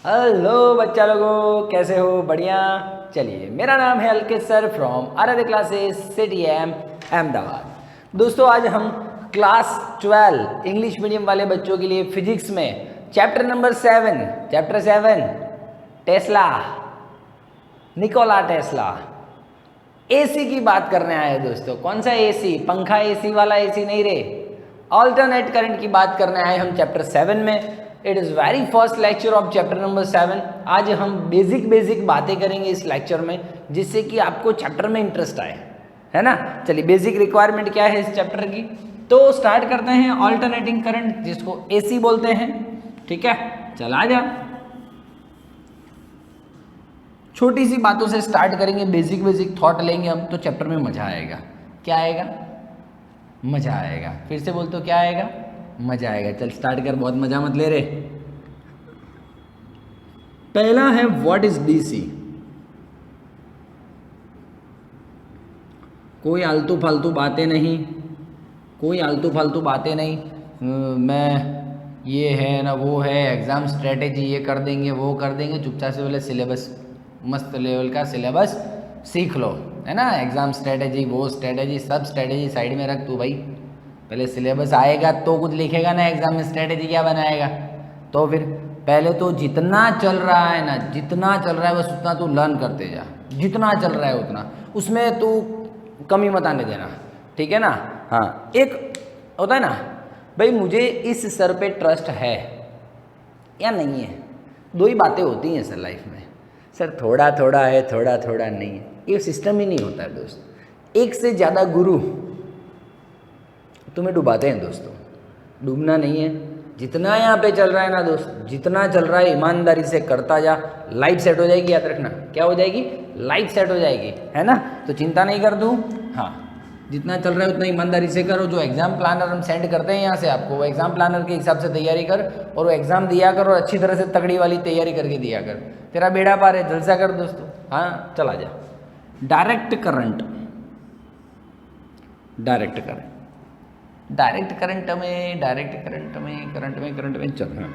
Hello बच्चा लोगों, कैसे हो? बढ़िया। चलिए, मेरा नाम है अलकित सर फ्रॉम आराध्य क्लासेस सिटी एम अहमदाबाद। दोस्तों, आज हम क्लास 12 इंग्लिश मीडियम वाले बच्चों के लिए फिजिक्स में chapter number 7 Tesla, Nikola Tesla, AC की बात करने आए हैं। दोस्तों, कौन सा एसी? पंखा एसी वाला एसी नहीं रे, ऑल्टरनेट करंट की बात करने आए हम चैप्टर 7 में। It is very first lecture of chapter number 7। आज हम बेसिक बातें करेंगे इस लेक्चर में, जिससे कि आपको चैप्टर में इंटरेस्ट आए, है ना। चलिए, बेसिक रिक्वायरमेंट क्या है इस चैप्टर की, तो स्टार्ट करते हैं। ऑल्टरनेटिंग करंट, जिसको एसी बोलते हैं, ठीक है। चल आ जा, छोटी सी बातों से स्टार्ट करेंगे, बेसिक थॉट लेंगे हम, तो चैप्टर में मजा आएगा। क्या आएगा? मजा आएगा। फिर से बोल, तो क्या आएगा? मजा आएगा। चल स्टार्ट कर, बहुत मजा मत ले रे। पहला है व्हाट इज डीसी। कोई आलतू फालतू बातें नहीं, कोई आलतू फालतू बातें नहीं। मैं ये है ना वो है, एग्जाम स्ट्रेटेजी ये कर देंगे वो कर देंगे। चुपचाप से बोले सिलेबस, मस्त लेवल का सिलेबस सीख लो, है ना। एग्जाम स्ट्रेटेजी, वो स्ट्रेटेजी, सब स्ट्रेटेजी साइड में रख तू भाई। पहले सिलेबस आएगा तो कुछ लिखेगा ना, एग्जाम में स्ट्रेटेजी क्या बनाएगा? तो फिर पहले तो जितना चल रहा है ना, जितना चल रहा है बस उतना तू लर्न करते जा, जितना चल रहा है उतना, उसमें तू कमी मत आने देना, ठीक है ना। हाँ, एक होता है ना भाई, मुझे इस सर पे ट्रस्ट है या नहीं है। दो ही बातें होती हैं सर लाइफ में, सर थोड़ा थोड़ा है, थोड़ा थोड़ा नहीं है। ये सिस्टम ही नहीं होता है दोस्त। एक से ज़्यादा गुरु तुम्हें डुबाते हैं दोस्तों, डूबना नहीं है। जितना यहाँ पे चल रहा है ना दोस्त, जितना चल रहा है ईमानदारी से करता जा, लाइफ सेट हो जाएगी। याद रखना, क्या हो जाएगी? लाइफ सेट हो जाएगी, है ना। तो चिंता नहीं कर दूँ। हाँ, जितना चल रहा है उतना ईमानदारी से करो। जो एग्ज़ाम प्लानर हम सेंड करते हैं यहाँ से आपको, वो एग्ज़ाम प्लानर के हिसाब से तैयारी कर, और वो एग्ज़ाम दिया कर, और अच्छी तरह से तगड़ी वाली तैयारी करके दिया कर। तेरा बेड़ा पार है, जलसा कर दोस्तों। हाँ, चला जा। Direct current, direct current, direct current में चल रहा है।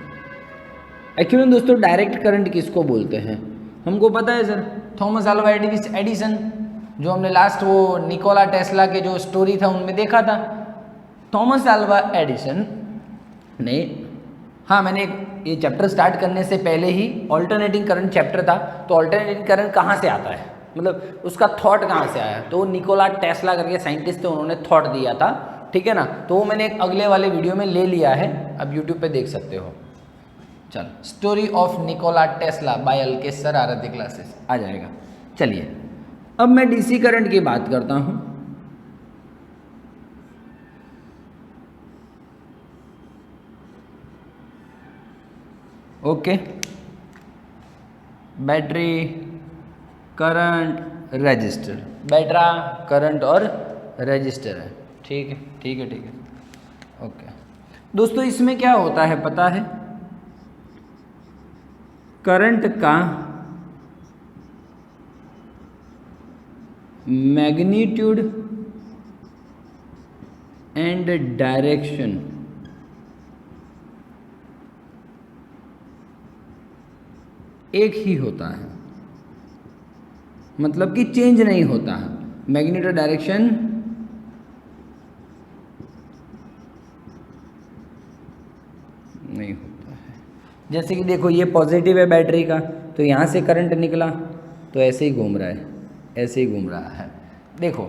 एक्चुअली दोस्तों, डायरेक्ट करंट किसको बोलते हैं हमको पता है सर। थॉमस अल्वा एडिसन, जो हमने लास्ट वो निकोला टेस्ला के जो स्टोरी था उनमें देखा था। थॉमस अल्वा एडिसन ने, हाँ, मैंने ये चैप्टर स्टार्ट करने से पहले ही ऑल्टरनेटिंग करंट चैप्टर था, तो ऑल्टरनेटिंग करंट कहाँ से आता है, मतलब उसका थॉट कहाँ से आया, तो निकोला टेस्ला करके साइंटिस्ट थे, उन्होंने थॉट दिया था, ठीक है ना। तो वो मैंने एक अगले वाले वीडियो में ले लिया है, अब यूट्यूब पे देख सकते हो। चल, story of Nikola Tesla by Alkesh sir, Aaradhya classes आ जाएगा। चलिए, अब मैं डीसी करंट की बात करता हूँ। Okay, battery, current, resistor, battery, current और रजिस्टर है, ठीक है, ठीक है, ठीक है। ओके दोस्तों, इसमें क्या होता है पता है? करंट का मैग्नीट्यूड एंड डायरेक्शन एक ही होता है, मतलब कि चेंज नहीं होता है। मैग्नीट्यूड डायरेक्शन नहीं होता है। जैसे कि देखो, ये पॉजिटिव है बैटरी का, तो यहाँ से करंट निकला तो ऐसे ही घूम रहा है, ऐसे ही घूम रहा है। देखो,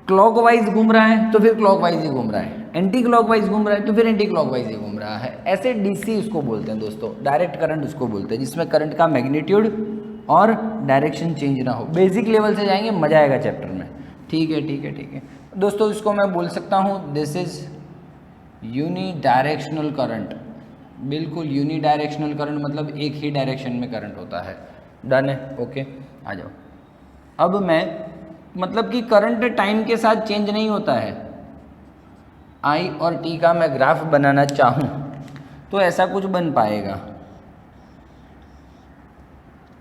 क्लॉकवाइज घूम रहा है तो फिर क्लॉकवाइज ही घूम रहा है, एंटी क्लॉकवाइज घूम रहा है तो फिर एंटी क्लॉकवाइज ही घूम रहा है। ऐसे डीसी उसको बोलते हैं दोस्तों, डायरेक्ट करंट उसको बोलते हैं, जिसमें करंट का मैग्नीट्यूड और डायरेक्शन चेंज ना हो। बेसिक लेवल से जाएंगे, मजा आएगा चैप्टर में, ठीक है, ठीक है, ठीक है दोस्तों। इसको मैं बोल सकता हूँ, this is unidirectional current. बिल्कुल यूनी डायरेक्शनल करंट, मतलब एक ही डायरेक्शन में करंट होता है। डन है, ओके, आ जाओ। अब मैं, मतलब कि करंट टाइम के साथ चेंज नहीं होता है। आई और टी का मैं ग्राफ बनाना चाहूँ तो ऐसा कुछ बन पाएगा।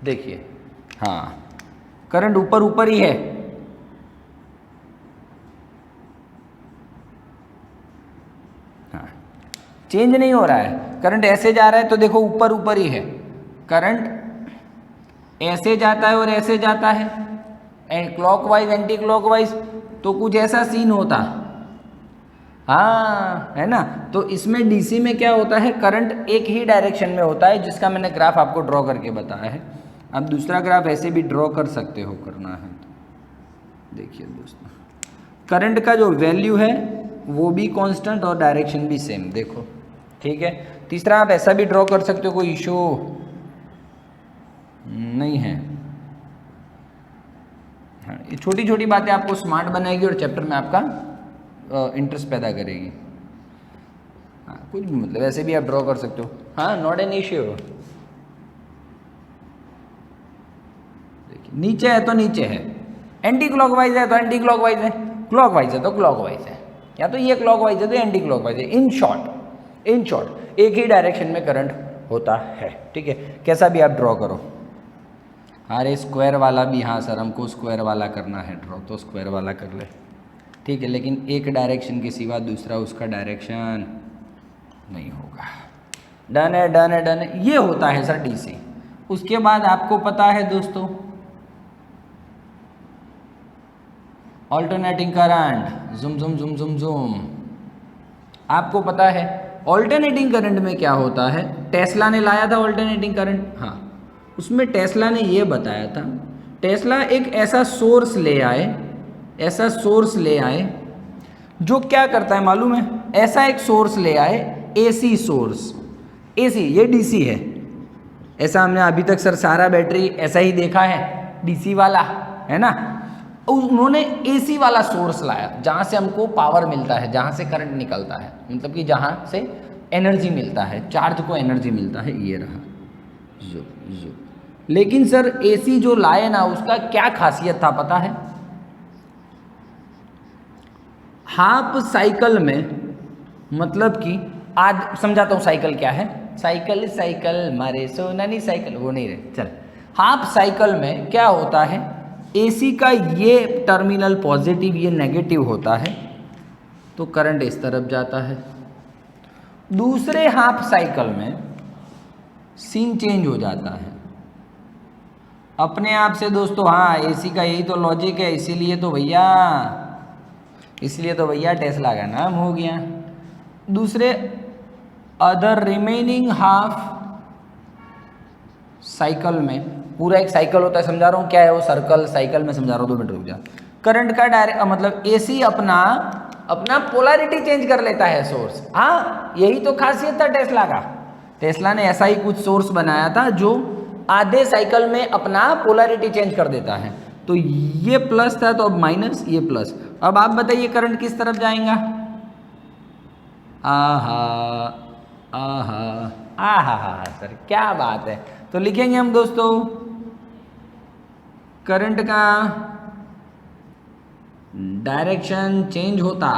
देखिए, हाँ, करंट ऊपर ऊपर ही है, हाँ, चेंज नहीं हो रहा है। करंट ऐसे जा रहा है तो देखो ऊपर ऊपर ही है, करंट ऐसे जाता है और ऐसे जाता है, एंड क्लॉकवाइज एंटी क्लॉकवाइज, तो कुछ ऐसा सीन होता, हाँ है ना। तो इसमें डीसी में क्या होता है, करंट एक ही डायरेक्शन में होता है, जिसका मैंने ग्राफ आपको ड्रॉ करके बताया है। आप दूसरा ग्राफ ऐसे भी ड्रॉ कर सकते हो, करना है तो देखिए दोस्तों, करंट का जो वैल्यू है वो भी कांस्टेंट और डायरेक्शन भी सेम, देखो ठीक है। तीसरा आप ऐसा भी ड्रॉ कर सकते हो, कोई इशू नहीं है। हाँ, ये छोटी छोटी बातें आपको स्मार्ट बनाएगी और चैप्टर में आपका इंटरेस्ट पैदा करेगी। हाँ, कुछ भी मतलब ऐसे भी आप ड्रॉ कर सकते हो, हाँ नॉट एन इश्यू। देखिए नीचे है तो नीचे है, एंटी क्लॉकवाइज है तो एंटी क्लॉकवाइज है, क्लॉकवाइज है तो क्लॉकवाइज है, या तो ये क्लॉकवाइज है तो एंटी क्लॉकवाइज है। इन शॉर्ट एक ही डायरेक्शन में करंट होता है, ठीक है। कैसा भी आप ड्रॉ करो। अरे स्क्वायर वाला भी, हाँ सर हमको स्क्वायर वाला करना है ड्रॉ, तो स्क्वायर वाला कर ले, ठीक है, लेकिन एक डायरेक्शन के सिवा दूसरा उसका डायरेक्शन नहीं होगा। डन है, डन है, डन है। ये होता है सर डीसी। उसके बाद आपको पता है दोस्तों ऑल्टरनेटिंग करंट, जुम जुम जुम जुम जुम। आपको पता है ऑल्टरनेटिंग करंट में क्या होता है, टेस्ला ने लाया था ऑल्टरनेटिंग करंट, हाँ उसमें टेस्ला ने ये बताया था, टेस्ला एक ऐसा सोर्स ले आए जो क्या करता है मालूम है, ऐसा एक सोर्स ले आए, एसी सोर्स, एसी, ये डीसी है। ऐसा हमने अभी तक सर सारा बैटरी ऐसा ही देखा है, डीसी वाला है ना। उन्होंने एसी वाला सोर्स लाया जहाँ से हमको पावर मिलता है, जहाँ से करंट निकलता है, मतलब कि जहाँ से एनर्जी मिलता है, चार्ज को एनर्जी मिलता है, ये रहा जो। लेकिन सर एसी जो लाए ना, उसका क्या खासियत था पता है, हाफ साइकिल में, मतलब कि आज समझाता हूँ साइकिल क्या है। साइकिल मारे सोनानी साइकिल, वो नहीं रहे, चल। हाफ साइकिल में क्या होता है, एसी का ये टर्मिनल पॉजिटिव, ये नेगेटिव होता है, तो करंट इस तरफ जाता है। दूसरे हाफ साइकिल में सीन चेंज हो जाता है अपने आप से दोस्तों। हाँ एसी का यही तो लॉजिक है, इसीलिए तो भैया टेस्ला का नाम हो गया। दूसरे अदर रिमेनिंग हाफ साइकिल में, पूरा एक साइकिल होता है, समझा रहा हूँ क्या है वो सर्कल, साइकिल में समझा रहा हूँ, 2 मिनट रुक जा। करंट का डायरेक्ट मतलब एसी अपना पोलैरिटी चेंज कर लेता है सोर्स। हाँ यही तो खासियत था टेस्ला का। टेस्ला ने ऐसा ही कुछ सोर्स बनाया था जो आधे साइकिल में अपना पोलैरिटी चेंज कर देता है। तो ये प्लस था तो अब माइनस, ये प्लस। अब आप बताइए करंट किस तरफ जाएगा, आहा सर क्या बात है। तो लिखेंगे हम दोस्तों करंट का डायरेक्शन चेंज होता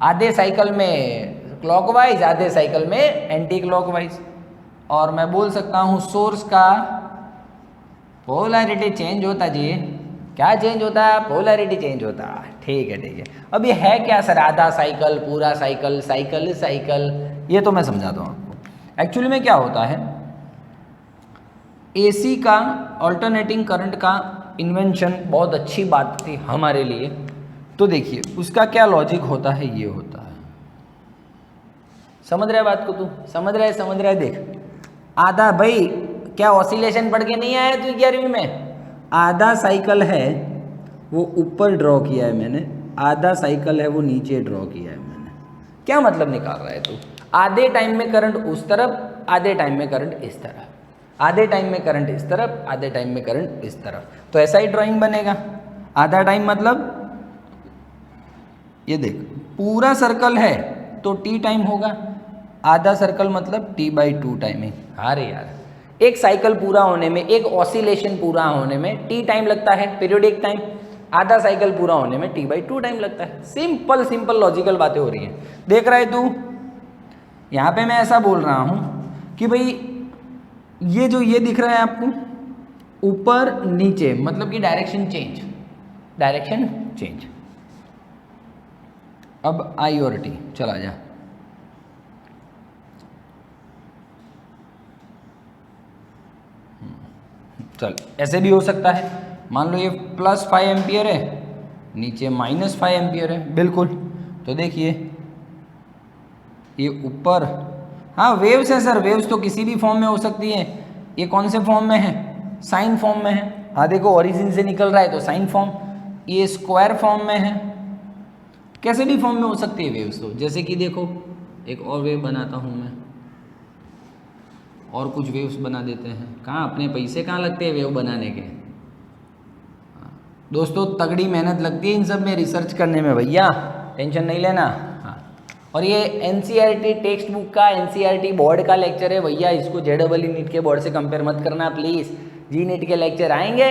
आधे साइकिल में क्लॉकवाइज, आधे साइकिल में एंटी क्लॉकवाइज। और मैं बोल सकता हूँ सोर्स का पोलैरिटी चेंज होता जी, क्या चेंज होता है, पोलैरिटी चेंज होता। ठीक है। अब ये है क्या सर, आधा साइकिल, पूरा साइकिल, साइकिल, ये तो मैं समझाता हूँ आपको। एक्चुअली में क्या होता है, एसी का ऑल्टरनेटिंग करंट का इन्वेंशन बहुत अच्छी बात थी हमारे लिए। तो देखिए उसका क्या लॉजिक होता है, ये होता है, समझ रहा है बात को तू, समझ रहा है देख। आधा भाई क्या ऑसिलेशन पढ़ के नहीं आया तू 11वीं में, आधा साइकिल है वो ऊपर ड्रॉ किया है मैंने, आधा साइकिल है वो नीचे ड्रॉ किया है मैंने। क्या मतलब निकाल रहा है तू, आधे टाइम में करंट उस तरफ, आधे टाइम में करंट इस तरफ, आधे टाइम में करंट इस तरफ, आधे टाइम में करंट इस तरफ, तो ऐसा ही ड्राइंग बनेगा। आधा टाइम मतलब ये देख पूरा सर्कल है तो टी टाइम होगा, आधा सर्कल मतलब t/2 टाइमिंग। अरे यार एक साइकिल पूरा होने में, एक ऑसिलेशन पूरा होने में टी टाइम लगता है, पीरियोडिक टाइम। आधा साइकिल पूरा होने में t/2 टाइम लगता है। सिंपल लॉजिकल बातें हो रही हैं, देख रहा है तू। यहाँ पे मैं ऐसा बोल रहा हूँ कि भाई ये दिख रहा है आपको ऊपर नीचे, मतलब कि डायरेक्शन चेंज। अब आई और टी चला जा, चल ऐसे भी हो सकता है, मान लो ये +5 एम्पियर है, नीचे -5 एम्पियर है, बिल्कुल। तो देखिए ये ऊपर, हाँ वेव्स है सर, वेव्स तो किसी भी फॉर्म में हो सकती है। ये कौन से फॉर्म में है? साइन फॉर्म में है। हाँ देखो ओरिजिन से निकल रहा है तो साइन फॉर्म, ये स्क्वायर फॉर्म में है, कैसे भी फॉर्म में हो सकती है वेव्स। तो जैसे कि देखो एक और वेव बनाता हूँ मैं, और कुछ वेव्स बना देते हैं। कहाँ अपने पैसे कहाँ लगते हैं वेव बनाने के? दोस्तों तगड़ी मेहनत लगती है इन सब में रिसर्च करने में भैया, टेंशन नहीं लेना। हाँ, और ये एनसीईआरटी टेक्स्ट बुक का, एनसीईआरटी बोर्ड का लेक्चर है भैया, इसको जेईई नीट के बोर्ड से कंपेयर मत करना प्लीज़। जी नीट के लेक्चर आएंगे,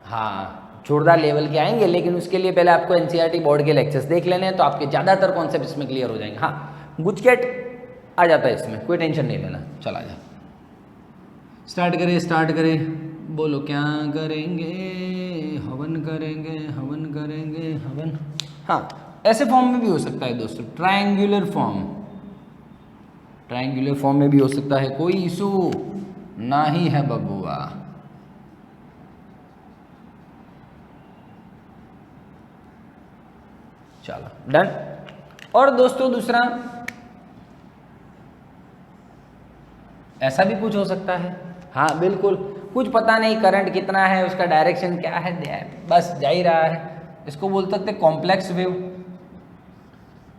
हाँ जोरदार लेवल के आएंगे, लेकिन उसके लिए पहले आपको एनसीईआरटी बोर्ड के लेक्चर्स देख लेने हैं, तो आपके ज़्यादातर कॉन्सेप्ट इसमें क्लियर हो जाएंगे। हाँ गुजकेट आ जाता है इसमें, कोई टेंशन नहीं लेना। चला जा, स्टार्ट करें। बोलो क्या करेंगे? हवन करेंगे, हवन करेंगे, हवन। हाँ ऐसे फॉर्म में भी हो सकता है दोस्तों, ट्रायंगुलर फॉर्म में भी हो सकता है, कोई इशू ना ही है बबुआ। चलो डन। और दोस्तों दूसरा ऐसा भी कुछ हो सकता है, हाँ बिल्कुल, कुछ पता नहीं करंट कितना है, उसका डायरेक्शन क्या है, बस जा ही रहा है, इसको बोल सकते हैं कॉम्प्लेक्स वेव।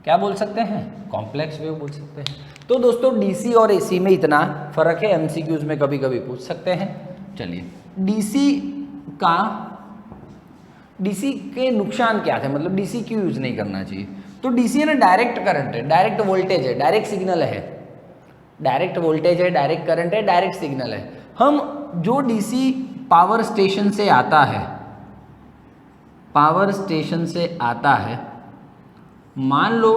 क्या बोल सकते हैं? कॉम्प्लेक्स वेव बोल सकते हैं। तो दोस्तों डीसी और एसी में इतना फर्क है, एमसीक्यूज में कभी कभी पूछ सकते हैं। चलिए डीसी के नुकसान क्या थे, मतलब डीसी क्यों यूज नहीं करना चाहिए? तो डीसी है ना डायरेक्ट करंट है, डायरेक्ट वोल्टेज है, डायरेक्ट सिग्नल है, डायरेक्ट वोल्टेज है, डायरेक्ट करंट है, डायरेक्ट सिग्नल है। हम जो डीसी पावर स्टेशन से आता है, मान लो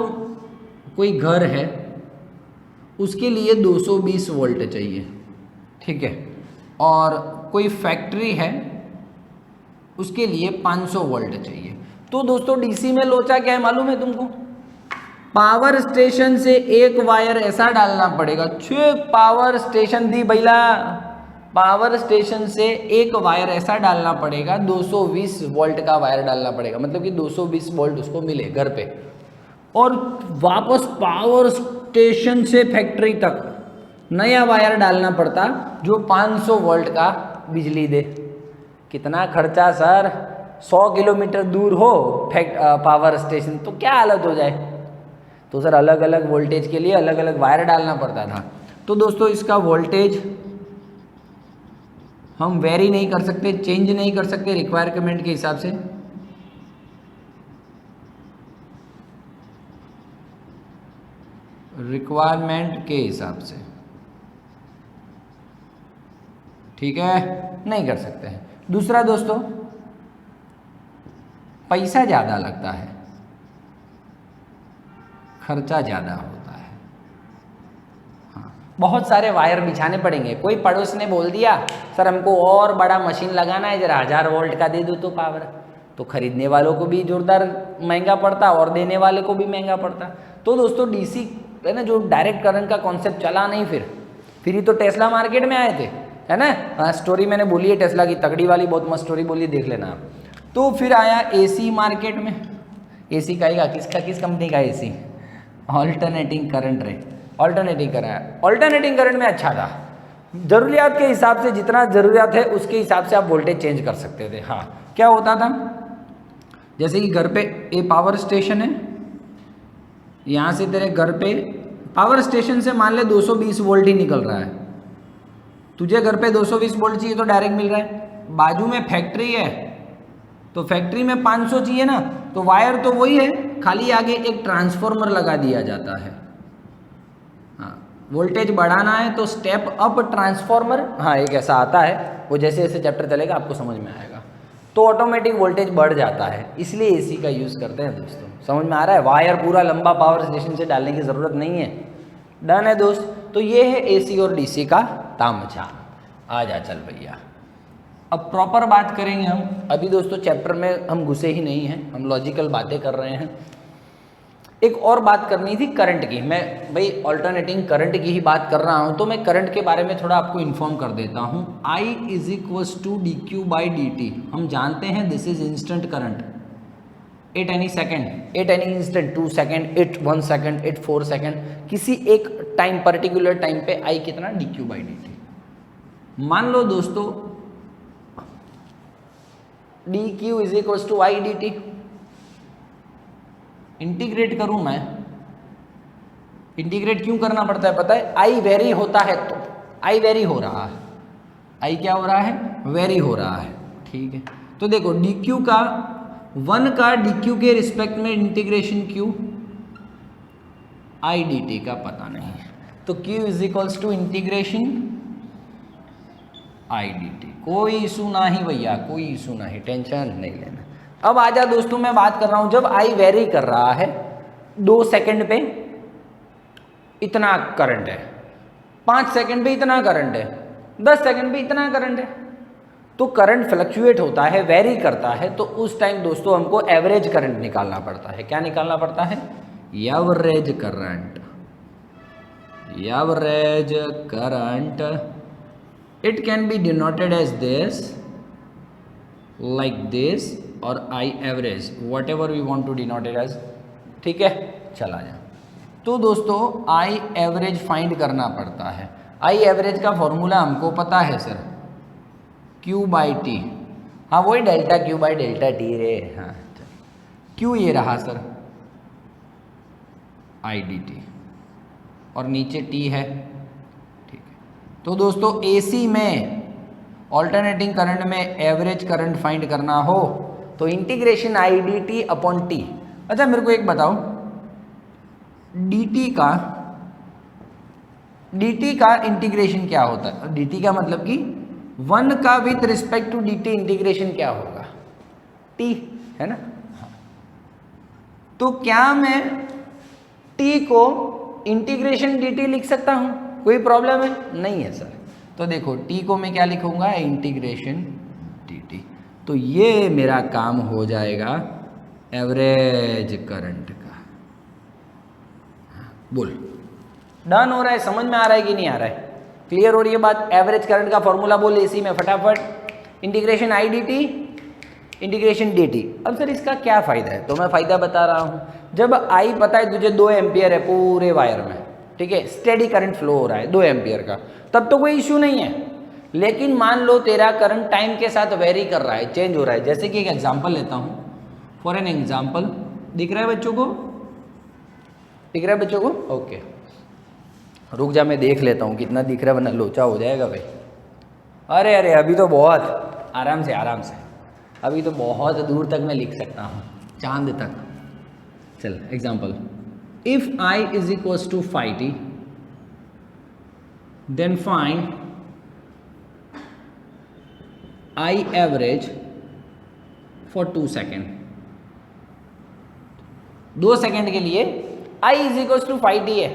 कोई घर है, उसके लिए 220 वोल्ट चाहिए, ठीक है, और कोई फैक्ट्री है उसके लिए 500 वोल्ट चाहिए। तो दोस्तों डीसी में लोचा क्या है मालूम है तुमको? पावर स्टेशन से एक वायर ऐसा डालना पड़ेगा, पावर स्टेशन दी भैया, पावर स्टेशन से एक वायर ऐसा डालना पड़ेगा, 220 वोल्ट का वायर डालना पड़ेगा, मतलब कि 220 वोल्ट उसको मिले घर पे, और वापस पावर स्टेशन से फैक्ट्री तक नया वायर डालना पड़ता जो 500 वोल्ट का बिजली दे। कितना खर्चा सर? 100 किलोमीटर दूर हो पावर स्टेशन, तो क्या हालत हो जाए। तो सर अलग अलग वोल्टेज के लिए अलग अलग वायर डालना पड़ता था। तो दोस्तों इसका वोल्टेज हम वेरी नहीं कर सकते, चेंज नहीं कर सकते रिक्वायरमेंट के हिसाब से। ठीक है, नहीं कर सकते हैं। दूसरा दोस्तों पैसा ज़्यादा लगता है, खर्चा ज़्यादा होता है। हाँ, बहुत सारे वायर बिछाने पड़ेंगे। कोई पड़ोस ने बोल दिया सर हमको और बड़ा मशीन लगाना है, जरा 1000 वोल्ट का दे दो तो पावर, तो खरीदने वालों को भी जोरदार महंगा पड़ता और देने वाले को भी महंगा पड़ता। तो दोस्तों डीसी है ना, जो डायरेक्ट करंट का कॉन्सेप्ट चला नहीं, फिर ही तो टेस्ला मार्केट में आए थे, है ना। हाँ स्टोरी मैंने बोली है टेस्ला की, तगड़ी वाली, बहुत मस्त स्टोरी बोली, देख लेना आप। तो फिर आया एसी मार्केट में। एसी का किस कंपनी का AC? Alternating current alternating current में अच्छा था, ज़रूरियात के हिसाब से, जितना ज़रूरियात है उसके हिसाब से आप वोल्टेज चेंज कर सकते थे। हाँ क्या होता था, जैसे कि घर पे ये पावर स्टेशन है, यहाँ से तेरे घर पे पावर स्टेशन से मान ले 220 वोल्ट ही निकल रहा है, तुझे घर पे 220 वोल्ट चाहिए तो डायरेक्ट मिल रहा है। बाजू में फैक्ट्री है तो फैक्ट्री में 500 चाहिए ना, तो वायर तो वही है, खाली आगे एक ट्रांसफॉर्मर लगा दिया जाता है। हाँ वोल्टेज बढ़ाना है तो स्टेप अप ट्रांसफॉर्मर, हाँ एक ऐसा आता है, वो जैसे जैसे चैप्टर चलेगा आपको समझ में आएगा, तो ऑटोमेटिक वोल्टेज बढ़ जाता है, इसलिए एसी का यूज़ करते हैं दोस्तों। समझ में आ रहा है? वायर पूरा लंबा पावर स्टेशन से डालने की ज़रूरत नहीं है। डन है दोस्त। तो ये है एसी और डीसी का तामझाम। आ जा चल भैया, अब प्रॉपर बात करेंगे हम। अभी दोस्तों चैप्टर में हम घुसे ही नहीं हैं, हम लॉजिकल बातें कर रहे हैं। एक और बात करनी थी करंट की। मैं भाई ऑल्टरनेटिंग करंट की ही बात कर रहा हूँ, तो मैं करंट के बारे में थोड़ा आपको इन्फॉर्म कर देता हूँ। I is equals to d q by d t. हम जानते हैं this is instant current at any second, at any instant, 2 second, at 1 second, at 4 second, किसी एक टाइम पर्टिकुलर टाइम पे I कितना d q by d t. मान लो दोस्तों d q is equals to I d t. Integrate करूं मैं, integrate क्यों करना पड़ता है पता है? आई वेरी होता है तो आई वेरी हो रहा है, आई क्या हो रहा है? वेरी हो रहा है। ठीक है, तो देखो डी क्यू का 1 का डी क्यू के रिस्पेक्ट में integration q, I d t का पता नहीं है, तो q is equals to integration I d t. कोई इशू ना ही भैया, कोई इशू ना ही, टेंशन नहीं लेना। अब आजा दोस्तों, मैं बात कर रहा हूं जब आई वेरी कर रहा है 2 सेकंड पे इतना करंट है, 5 सेकंड पे इतना करंट है, 10 सेकंड पे इतना करंट है, तो करंट फ्लक्चुएट होता है, वेरी करता है, तो उस टाइम दोस्तों हमको एवरेज करंट निकालना पड़ता है। क्या निकालना पड़ता है? Average current. Average current it can be denoted as this, like this, और I average whatever we want to denoted as. ठीक है, चला जाए। तो दोस्तों आई एवरेज फाइंड करना पड़ता है। आई एवरेज का फॉर्मूला हमको पता है सर, क्यू बाई टी। हाँ वही delta Q by delta T रे। हाँ क्यू ये रहा सर आई डी टी, और नीचे टी है। ठीक है, तो दोस्तों एसी में ऑल्टरनेटिंग करंट में एवरेज करंट फाइंड करना हो तो integration I d T upon T. अच्छा मेरे को एक बताओ, dt का इंटीग्रेशन क्या होता है? dt का मतलब कि 1 का with respect to dt integration क्या होगा? t है ना। तो क्या मैं t को इंटीग्रेशन dt लिख सकता हूं? कोई प्रॉब्लम है? नहीं है सर। तो देखो t को मैं क्या लिखूंगा? Integration dt। तो ये मेरा काम हो जाएगा एवरेज करंट का। बोल, डन हो रहा है? समझ में आ रहा है कि नहीं आ रहा है? क्लियर हो रही है बात? एवरेज करंट का फॉर्मूला बोल इसी में फटाफट, integration I d T, integration D T. अब सर इसका क्या फ़ायदा है? तो मैं फ़ायदा बता रहा हूँ। जब आई पता है तुझे 2 एम्पियर है पूरे वायर में, ठीक है, स्टेडी करंट फ्लो हो रहा है 2 एम्पियर का, तब तो कोई इशू नहीं है। लेकिन मान लो तेरा करंट टाइम के साथ वेरी कर रहा है, चेंज हो रहा है। जैसे कि एक एग्जाम्पल लेता हूँ, फॉर एन एग्जाम्पल, दिख रहा है बच्चों को? दिख रहा है बच्चों को? ओके, रुक जा मैं देख लेता हूँ कितना दिख रहा है, वरना लोचा हो जाएगा भाई। अरे अरे अभी तो बहुत आराम से, आराम से, अभी तो बहुत दूर तक मैं लिख सकता हूँ, चांद तक। चल example, if I is equals to 5t then find I average for 2 second. 2 second के लिए आई इज इक्वल्स टू 5t है,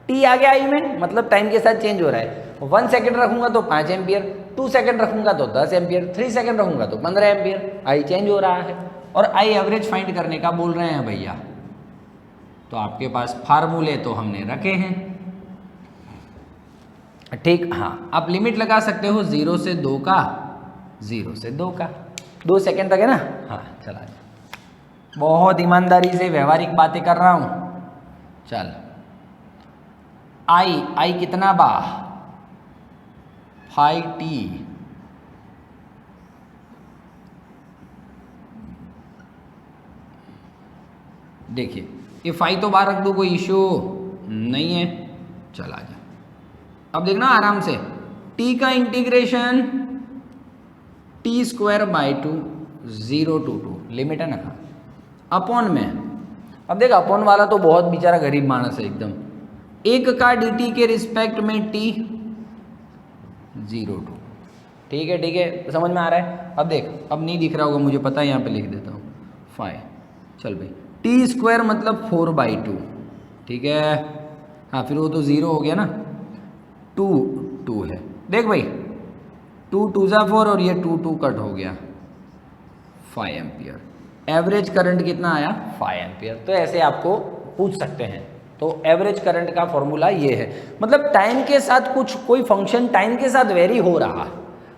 टी आ गया आई में, मतलब टाइम के साथ चेंज हो रहा है। 1 सेकेंड रखूंगा तो 5 एम्पियर, 2 सेकेंड रखूंगा तो 10 एम्पियर, 3 सेकेंड रखूंगा तो 15 एम्पियर, आई चेंज हो रहा है। और आई एवरेज फाइंड करने का बोल रहे हैं भैया, तो आपके पास फार्मूले तो हमने रखे हैं, ठीक। हाँ, आप लिमिट लगा सकते हो 0 से 2 का, 0 से 2 का, 2 सेकेंड तक है ना। हाँ चला, बहुत ईमानदारी से व्यवहारिक बातें कर रहा हूं। चल आई कितना बा? 5t। देखिए ये 5 तो बाहर रख दो, कोई इशू नहीं है। चला जा, अब देखना आराम से, t का integration t square by 2, 0 to 2 limit है ना, अपॉन में। अब देख अपॉन वाला तो बहुत बेचारा गरीब मानस है एकदम। 1 का dt के रिस्पेक्ट में t 0 to, ठीक है ठीक है, समझ में आ रहा है? अब देख, अब नहीं दिख रहा होगा मुझे पता है, यहाँ पे लिख देता हूँ 5। चल भाई, t स्क्वायर मतलब 4/2, ठीक है। हाँ फिर वो तो 0 हो गया ना, 2 है। देख भाई 2 2 जा 4 और ये 2 कट हो गया, 5 एम्पियर। एवरेज करंट कितना आया? 5 एम्पियर। तो ऐसे आपको पूछ सकते हैं। तो एवरेज करंट का फॉर्मूला ये है, मतलब टाइम के साथ कोई फंक्शन टाइम के साथ वेरी हो रहा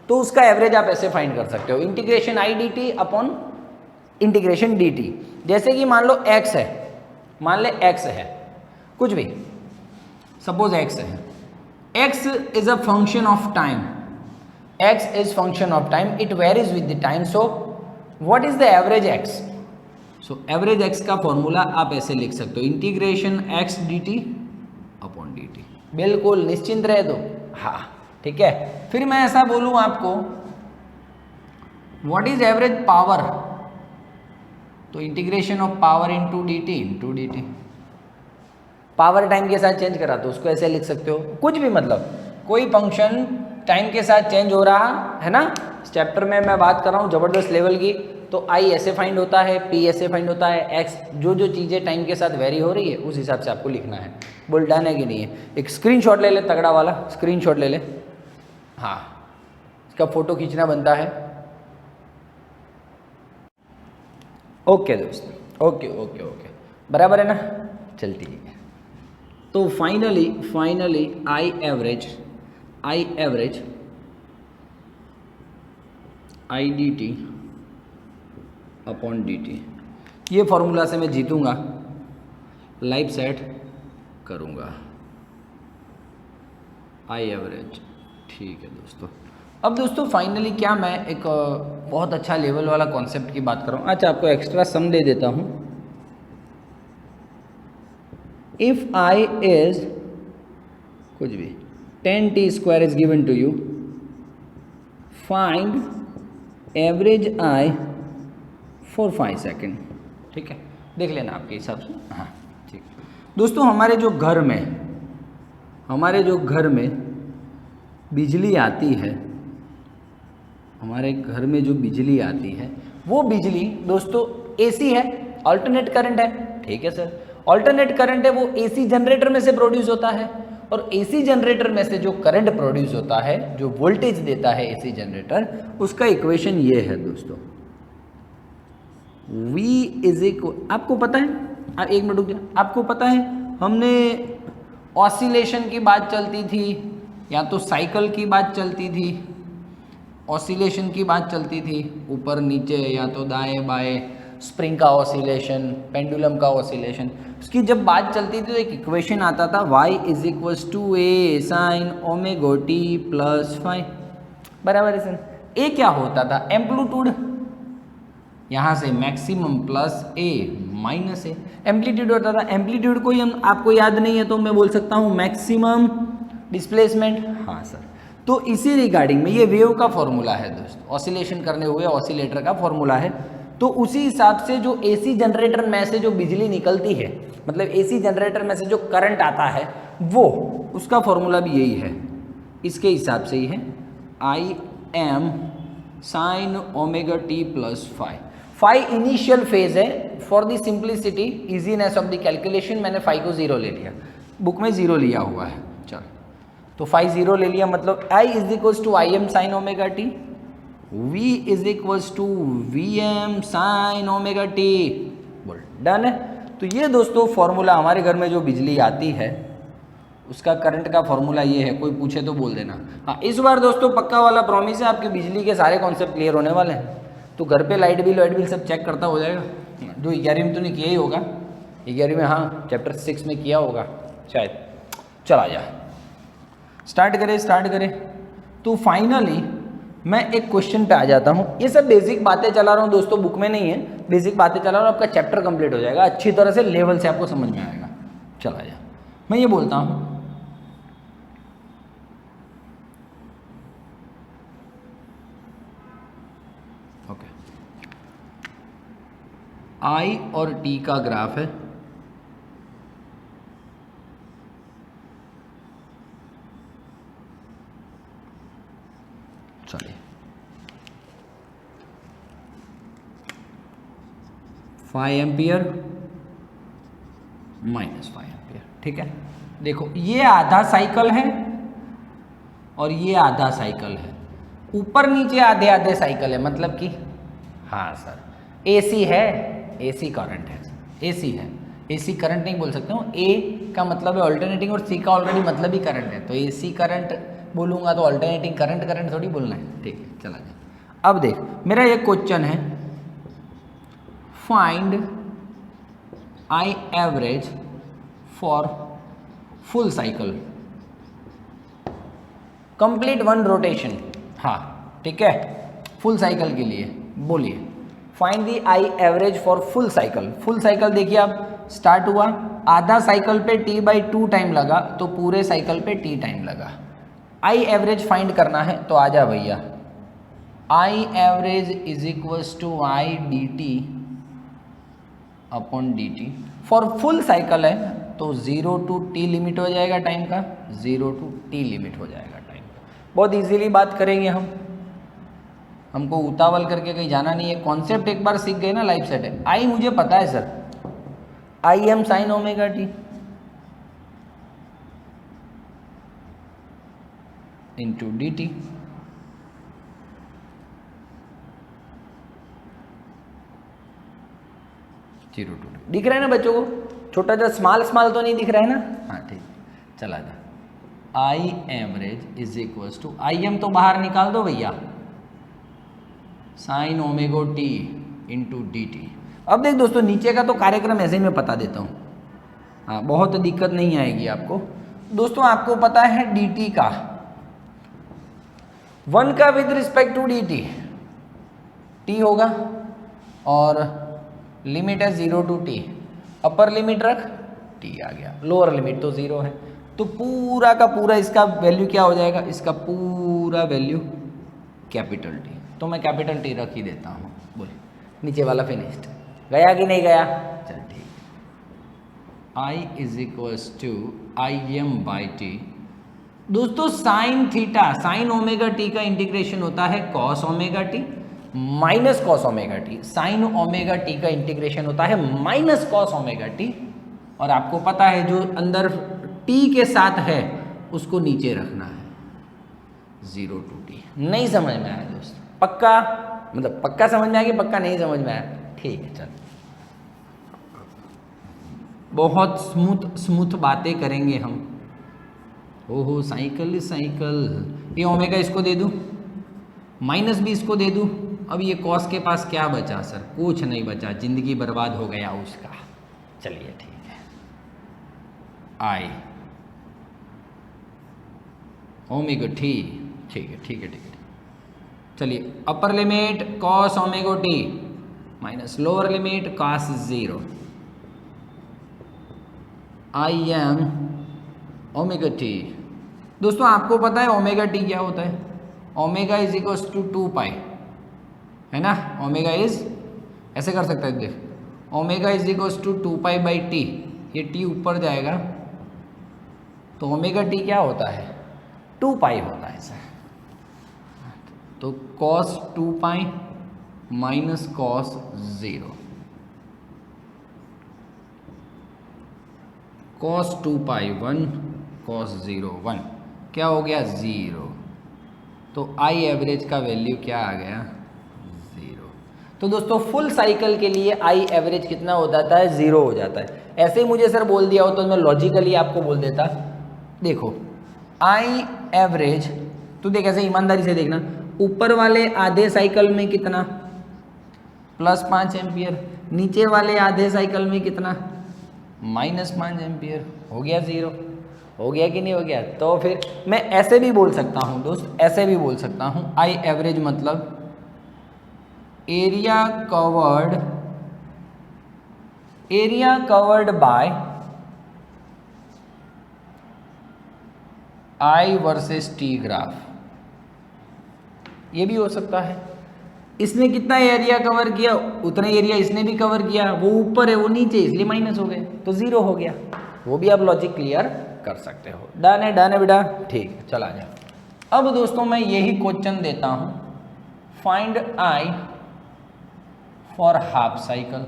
तो उसका एवरेज आप ऐसे फाइंड कर सकते हो, integration I d T upon integration D T. जैसे कि मान लो x है, मान ले x है, कुछ भी सपोज x है, x is a function of time, x is function of time, it varies with the time, so what is the average x? So average x का फॉर्मूला आप ऐसे लिख सकते हो, integration x dt upon dt। बिल्कुल निश्चिंत रहे दो, हाँ ठीक है। फिर मैं ऐसा बोलूं आपको व्हाट इज एवरेज पावर, तो integration of power into dt। Power time के साथ चेंज करा तो उसको ऐसे लिख सकते हो, कुछ भी मतलब कोई फंक्शन टाइम के साथ चेंज हो रहा है ना। इस चैप्टर में मैं बात कर रहा हूँ जबरदस्त लेवल की, तो आई ऐसे फाइंड होता है, पी ऐसे फाइंड होता है, एक्स जो चीज़ें टाइम के साथ वेरी हो रही है उस हिसाब से आपको लिखना है। बोल डन है कि नहीं है? एक स्क्रीनशॉट ले ले, तगड़ा वाला स्क्रीनशॉट ले ले, हाँ इसका फोटो खींचना बनता है। ओके दोस्त, ओके ओके ओके, बराबर है ना, चल ठीक है। तो finally I average I d T upon D T, ये फॉर्मूला से मैं जीतूंगा, लाइफ सेट करूंगा, आई एवरेज। ठीक है दोस्तों। अब दोस्तों फाइनली क्या मैं एक बहुत अच्छा लेवल वाला कॉन्सेप्ट की बात कर रहा हूँ। अच्छा आपको एक्स्ट्रा सम दे देता हूँ। इफ आई इज कुछ भी 10t square is given to you, find average I for 5 second. ठीक है, देख लेना आपके हिसाब से। हाँ ठीक दोस्तों, हमारे जो घर में बिजली आती है, हमारे घर में जो बिजली आती है वो बिजली दोस्तों एसी है, अल्टरनेट करंट है। ठीक है सर, अल्टरनेट करंट है वो एसी जनरेटर में से प्रोड्यूस होता है, और एसी जनरेटर में से जो करंट प्रोड्यूस होता है, जो वोल्टेज देता है एसी जनरेटर, उसका इक्वेशन ये है दोस्तों, V इज इक्वल, आपको पता है, आप एक मिनट रुक जाए, आपको पता है हमने ऑसिलेशन की बात चलती थी, या तो साइकिल की बात चलती थी, ऑसिलेशन की बात चलती थी, ऊपर नीचे या तो दाएं बाएं, स्प्रिंग का ऑसिलेशन, पेंडुलम का ऑसिलेशन, उसकी जब बात चलती थी तो एक इक्वेशन आता था y is equals to a sine omega T plus phi, बराबर है सर। ए क्या होता था? एम्पलीट्यूड, यहाँ से मैक्सिमम प्लस ए माइनस ए, एम्पलीट्यूड होता था। एम्पलीट्यूड को ही हम, आपको याद नहीं है तो मैं बोल सकता हूँ मैक्सिमम डिस्प्लेसमेंट। हाँ सर, तो इसी रिगार्डिंग में ये वेव का फॉर्मूला है दोस्तों, ऑसिलेशन करने हुए ऑसिलेटर का फॉर्मूला है। तो उसी हिसाब से जो एसी जनरेटर में से जो बिजली निकलती है, मतलब एसी जनरेटर में से जो करंट आता है, वो उसका फॉर्मूला भी यही है, इसके हिसाब से ही है, I M sine omega T plus phi. Phi initial phase है, for the simplicity easiness of the calculation मैंने फाई को 0 ले लिया, बुक में 0 लिया हुआ है। चलो, तो फाई 0 ले लिया, मतलब I is equals to I M sine omega T, V is equals to V M sine omega T, बोल डन है। तो ये दोस्तों फॉर्मूला, हमारे घर में जो बिजली आती है उसका करंट का फॉर्मूला ये है, कोई पूछे तो बोल देना। हाँ, इस बार दोस्तों पक्का वाला प्रॉमिस है, आपके बिजली के सारे कॉन्सेप्ट क्लियर होने वाले हैं। तो घर पे लाइट बिल सब चेक करता हो जाएगा। जो 11वीं में तूने किया ही होगा, 11वीं में, हाँ चैप्टर 6 में किया होगा शायद। चला जा, स्टार्ट करें। तो फाइनली मैं एक क्वेश्चन पे आ जाता हूँ। ये सब बेसिक बातें चला रहा हूँ दोस्तों, बुक में नहीं है, बेसिक बातें चला रहा हूँ, आपका चैप्टर कंप्लीट हो जाएगा अच्छी तरह से, लेवल से आपको समझ में आएगा। चला जा, मैं ये बोलता हूँ, ओके, आई और टी का ग्राफ है, चलिए 5 एम्पियर माइनस 5 एम्पियर। ठीक है, देखो ये आधा साइकिल है और ये आधा साइकिल है, ऊपर नीचे आधे आधे साइकिल है, मतलब कि हाँ सर एसी है, एसी करंट है, एसी है, AC करंट नहीं बोल सकते हूँ, A का मतलब है ऑल्टरनेटिंग और C का ऑलरेडी मतलब ही करंट है, तो AC करंट बोलूँगा तो ऑल्टरनेटिंग करंट थोड़ी बोलना है। ठीक है, चला जाए। अब देख, मेरा एक क्वेश्चन है, find I average for full cycle complete 1 rotation. हाँ ठीक है, फुल साइकिल के लिए बोलिए, find the I average for full cycle. Full cycle देखिए, अब स्टार्ट हुआ, आधा साइकिल पे T/2 टाइम लगा, तो पूरे साइकिल पे T टाइम लगा। आई एवरेज फाइंड करना है, तो आ जा भैया, I average is equals to I dt upon dt। For full cycle है तो 0 to t लिमिट हो जाएगा टाइम का, 0 to t लिमिट हो जाएगा टाइम का। बहुत इजीली बात करेंगे हम, हमको उतावल करके कहीं जाना नहीं है, कॉन्सेप्ट एक बार सीख गए ना, लाइफ सेट है। आई मुझे पता है sir, I M sine omega t into D t. Zero to दिख रहा है ना बच्चों को, छोटा सा स्मॉल तो नहीं दिख रहा है ना। हाँ ठीक, चला जा। I average is equals to, I M तो बाहर निकाल दो भैया, sine omega T into D T. अब देख दोस्तों, नीचे का तो कार्यक्रम ऐसे ही मैं बता देता हूँ, हाँ बहुत दिक्कत नहीं आएगी आपको। दोस्तों आपको पता है डी टी का 1 का with respect to d t t होगा, और लिमिट है 0 to t, अपर लिमिट रख t आ गया, लोअर लिमिट तो 0 है, तो पूरा का पूरा इसका वैल्यू क्या हो जाएगा, इसका पूरा वैल्यू कैपिटल T। तो मैं कैपिटल T रख ही देता हूँ, बोले नीचे वाला फिनिश्ड, गया कि नहीं गया, चल ठीक। I is equals to I M by T. दोस्तों sine theta, sine omega T का इंटीग्रेशन होता है cos omega T minus cos omega T, sine omega T का इंटीग्रेशन होता है माइनस कॉस ओमेगा टी, और आपको पता है जो अंदर टी के साथ है उसको नीचे रखना है, 0 to t। नहीं समझ में आया दोस्त, पक्का मतलब पक्का समझ में आया कि पक्का नहीं समझ में आया, ठीक है चल। बहुत स्मूथ बातें करेंगे हम। ओहो साइकिल साइकिल, ये ओमेगा इसको दे दूं, माइनस भी इसको दे दूं, अब ये कॉस के पास क्या बचा सर, कुछ नहीं बचा, जिंदगी बर्बाद हो गया उसका। चलिए ठीक है, आई ओमेगा टी, ठीक है ठीक है ठीक है। चलिए upper limit cos omega T minus lower limit cos 0, I m omega t. दोस्तों आपको पता है ओमेगा टी क्या होता है, omega is equals to 2 pi, है ना, ओमेगा इज ऐसे कर सकते हैं, देख omega is equals to 2 pi by t, ये टी ऊपर जाएगा तो ओमेगा टी क्या होता है, 2 पाई होता है सर। तो cos 2 pi minus cos 0, cos 2 पाई 1 कॉस 0 1, क्या हो गया 0, तो आई एवरेज का वैल्यू क्या आ गया, 0। तो दोस्तों फुल साइकिल के लिए आई एवरेज कितना हो जाता है, 0 हो जाता है। ऐसे ही मुझे सर बोल दिया हो तो मैं लॉजिकली आपको बोल देता, देखो आई एवरेज, तो देख ऐसे ईमानदारी से देखना, ऊपर वाले आधे साइकिल में कितना +5 एम्पियर, नीचे वाले आधे साइकिल में कितना -5 एम्पियर, हो गया 0, हो गया कि नहीं हो गया। तो फिर मैं ऐसे भी बोल सकता हूँ दोस्त, ऐसे भी बोल सकता हूँ, आई एवरेज मतलब area covered by I versus T graph, ये भी हो सकता है। इसने कितना एरिया कवर किया, उतना एरिया इसने भी कवर किया, वो ऊपर है वो नीचे, इसलिए माइनस हो गए तो 0 हो गया। वो भी आप लॉजिक क्लियर कर सकते हो। डन है बेटा, ठीक है चला जाए। अब दोस्तों मैं यही क्वेश्चन देता हूं, find I for half cycle,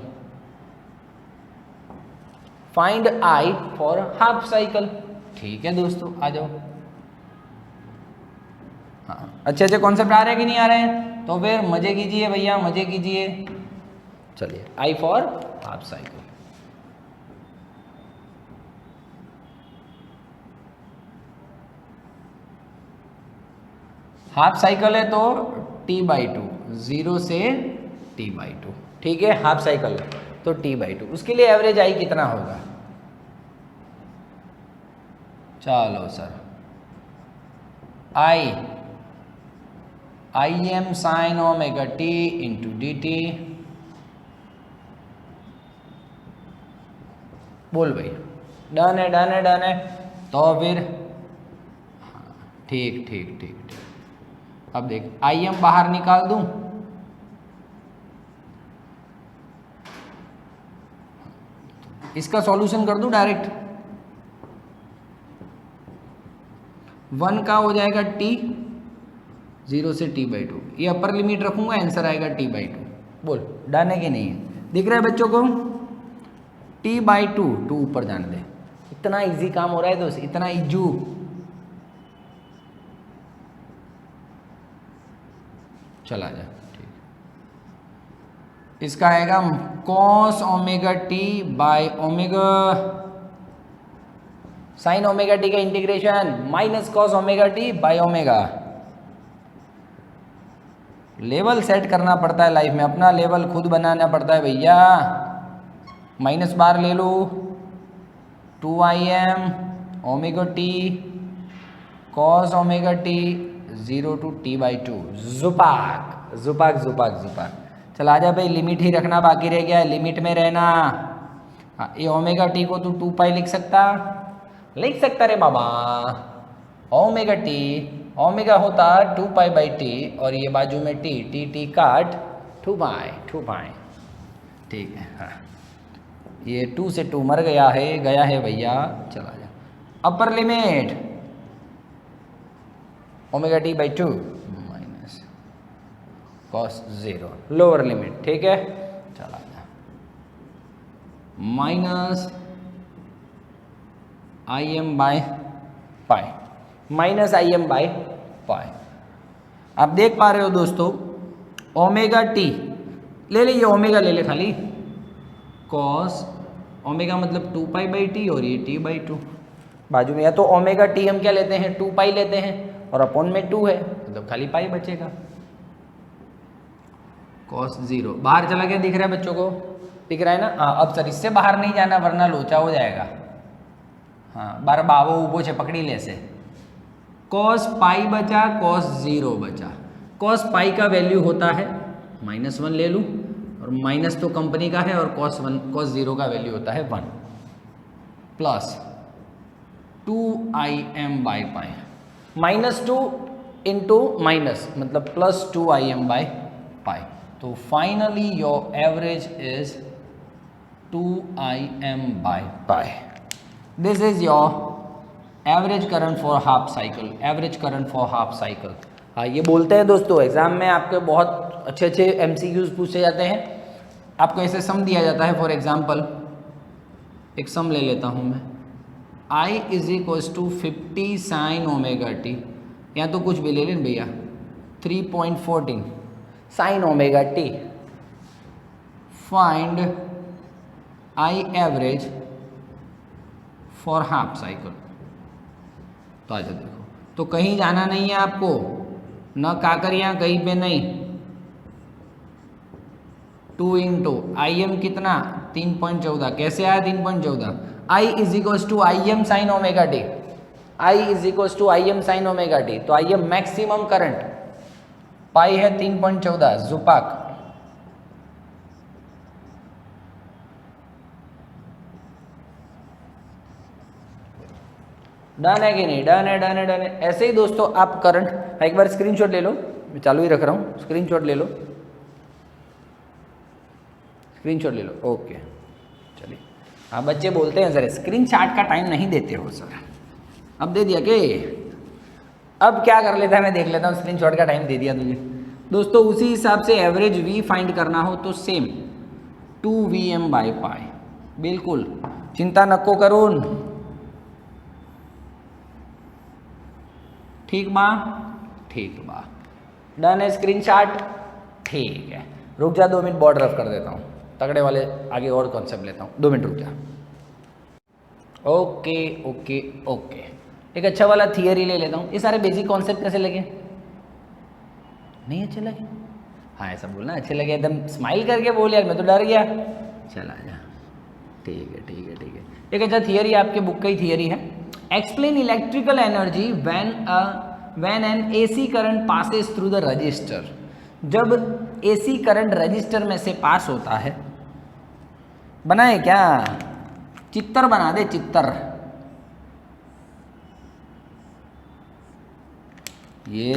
find I for half cycle. ठीक है दोस्तों आ जाओ। हाँ अच्छे कॉन्सेप्ट आ रहे हैं कि नहीं आ रहे हैं, तो फिर मजे कीजिए भैया, मजे कीजिए। चलिए I for half cycle, half cycle है तो t/2, 0 से t/2, ठीक है, हाफ साइकिल है तो t/2। उसके लिए एवरेज आई कितना होगा? चलो sir, Im sin omega t into dt। बोल भाई, डन है, डन है, डन है। तो फिर ठीक ठीक ठीक ठीक। अब देख, Im बाहर निकाल दूं, इसका सॉल्यूशन कर दूं डायरेक्ट। 1 का हो जाएगा t, 0 से t/2, ये अपर लिमिट रखूंगा, आंसर आएगा t/2। बोल, डन है कि नहीं है? दिख रहा है बच्चों को? t/2, 2 ऊपर जाने दे। इतना इजी काम हो रहा है दोस्त, इतना इजू। चला जा, ठीक। इसका आएगा cos omega t by omega sine omega T का integration minus cos omega T by omega. Level set करना पड़ता है लाइफ में, अपना लेवल खुद बनाना पड़ता है भैया। माइनस बार ले लो, 2Im omega T cos omega T 0 to t/2। जुपाक जुपाक जुपाक जुपाक। चल आजा भाई, लिमिट ही रखना बाकी रह गया है, लिमिट में रहना। हाँ, ये ओमेगा टी को तू 2π लिख सकता रे बाबा। ओमेगा टी, ओमेगा होता 2π/t और ये बाजू में टी काट 2π। ठीक है, हाँ, ये 2 से 2 मर गया है भैया। चला जा, upper limit omega t/2 minus cos 0, lower limit, ठीक है। चला जा, माइनस Im/π, माइनस Im/π। आप देख पा रहे हो दोस्तों, ओमेगा टी ले ले, ये ओमेगा ले ले खाली, cos ओमेगा मतलब 2π/t और ये t/2। बाजू में या तो ओमेगा टी हम क्या लेते हैं, 2π लेते हैं और अपॉन में 2 है, मतलब खाली पाई बचेगा। cos 0 बाहर चला गया, दिख रहा है बच्चों को? दिख रहा है ना? हाँ, अब सर इससे बाहर नहीं जाना वरना लोचा हो जाएगा। हाँ, बार बावो ऊबो छे, पकड़ी ले से। cos π बचा, cos 0 बचा। cos π का वैल्यू होता है -1 ले लूँ, और माइनस तो कंपनी का है, और cos 0 का वैल्यू होता है 1 प्लस 2Im/π। -2 इंटू माइनस मतलब प्लस 2Im/π। तो finally your average is 2Im/π। This is your average current for half cycle, average current for half cycle. हाँ, ये बोलते हैं दोस्तों एग्जाम में आपके बहुत अच्छे अच्छे MCQs पूछे जाते हैं। आपको ऐसे सम दिया जाता है, फॉर एग्जांपल एक सम ले लेता हूँ मैं, I = 50 साइन ओमेगा टी, या तो कुछ भी ले लें भैया, 3.14 sign omega T. Find I average for half cycle. तो आजा देखो, तो कहीं जाना नहीं है आपको, न काकरियाँ कहीं पे नहीं। 2 इंटू Im कितना, 3.14। कैसे आया 3.14? I = Im sine omega t, I = Im sine omega t. तो Im मैक्सिमम करंट, पाई है 3.14, जुपाक। डन है कि नहीं? डन है, डन है, डन है। ऐसे ही दोस्तों आप करंट, एक बार स्क्रीनशॉट ले लो, मैं चालू ही रख रहा हूँ, स्क्रीनशॉट ले लो, स्क्रीनशॉट ले लो। ओके, चलिए। हाँ, बच्चे बोलते हैं सर स्क्रीनशॉट का टाइम नहीं देते हो सर। अब दे दिया कि अब क्या कर लेता है, मैं देख लेता हूँ। स्क्रीनशॉट का टाइम दे दिया तुझे दोस्तों। उसी हिसाब से एवरेज V फाइंड करना हो तो सेम 2Vm/π, बिल्कुल चिंता नको करून। ठीक बा, ठीक बा, डन है स्क्रीनशॉट। ठीक है, रुक जा 2 मिनट, बोर्ड रफ कर देता हूँ, तगड़े वाले आगे और कॉन्सेप्ट लेता हूँ। 2 मिनट रुक जा। ओके ओके ओके, एक अच्छा वाला थियरी ले लेता हूँ। ये सारे बेसिक कॉन्सेप्ट कैसे लगे? नहीं अच्छे लगे? हाँ ऐसा बोलना, अच्छे लगे एकदम स्माइल करके बोल यार, मैं तो डर गया। चला जा, ठीक है ठीक है ठीक है। एक अच्छा थियरी आपके बुक का ही थियरी है, explain electrical energy when an AC current passes through the register. जब एसी करंट रजिस्टर में से पास होता है, बनाए क्या, चित्तर बना दे चित्तर। ये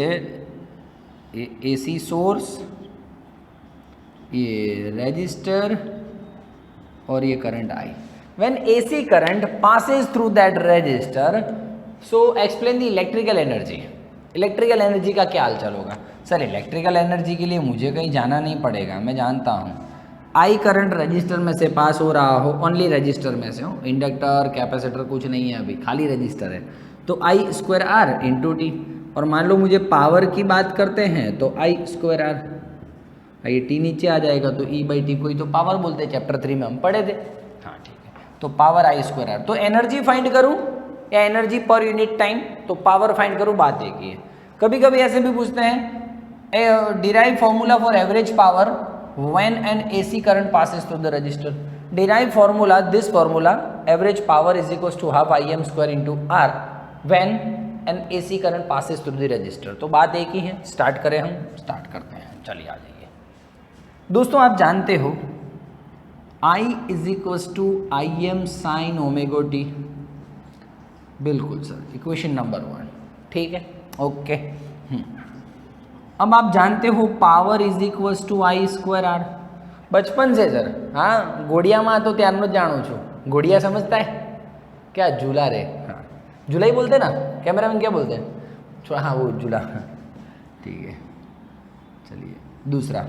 एसी सोर्स, ये रजिस्टर और ये current I. When AC current passes through that register, so explain the electrical energy. Electrical energy का क्या हालचाल होगा? सर इलेक्ट्रिकल एनर्जी के लिए मुझे कहीं जाना नहीं पड़ेगा, मैं जानता हूँ। आई करंट रजिस्टर में से पास हो रहा हो, ओनली रजिस्टर में से हो, इंडक्टर कैपेसिटर कुछ नहीं है अभी, खाली रजिस्टर है, तो आई स्क्वायर आर इंटू टी। और मान लो मुझे पावर की बात करते हैं तो आई स्क्वायर आर, ये टी नीचे आ जाएगा तो ई बाई टी को ही तो पावर बोलते हैं, चैप्टर 3 में हम पढ़े थे। हाँ ठीक है, तो पावर आई स्क्वायर आर। तो एनर्जी फाइंड करूँ या एनर्जी पर यूनिट टाइम, तो पावर फाइंड करूँ, बात एक ही है। कभी कभी ऐसे भी पूछते हैं derive formula for average power when an AC current passes through the resistor. Derive formula, this formula, average power is equal to half I M square into R when an AC current passes through the resistor. तो बात एक ही है, start करें हम, start करते हैं, चलिए आ जाइए। दोस्तों आप जानते हो I is equal to I M sine omega t, बिल्कुल सर, इक्वेशन नंबर 1, ठीक है, ओके। अब आप जानते हो power is equal to I square R, बचपन से सर। हाँ घोड़िया में तो त्यारनो ज जाणू छू, घोड़िया समझता है क्या, झूला रे, हाँ झूला ही बोलते ना, कैमरा मैन क्या बोलते हैं, हाँ वो झूला, ठीक है। चलिए दूसरा,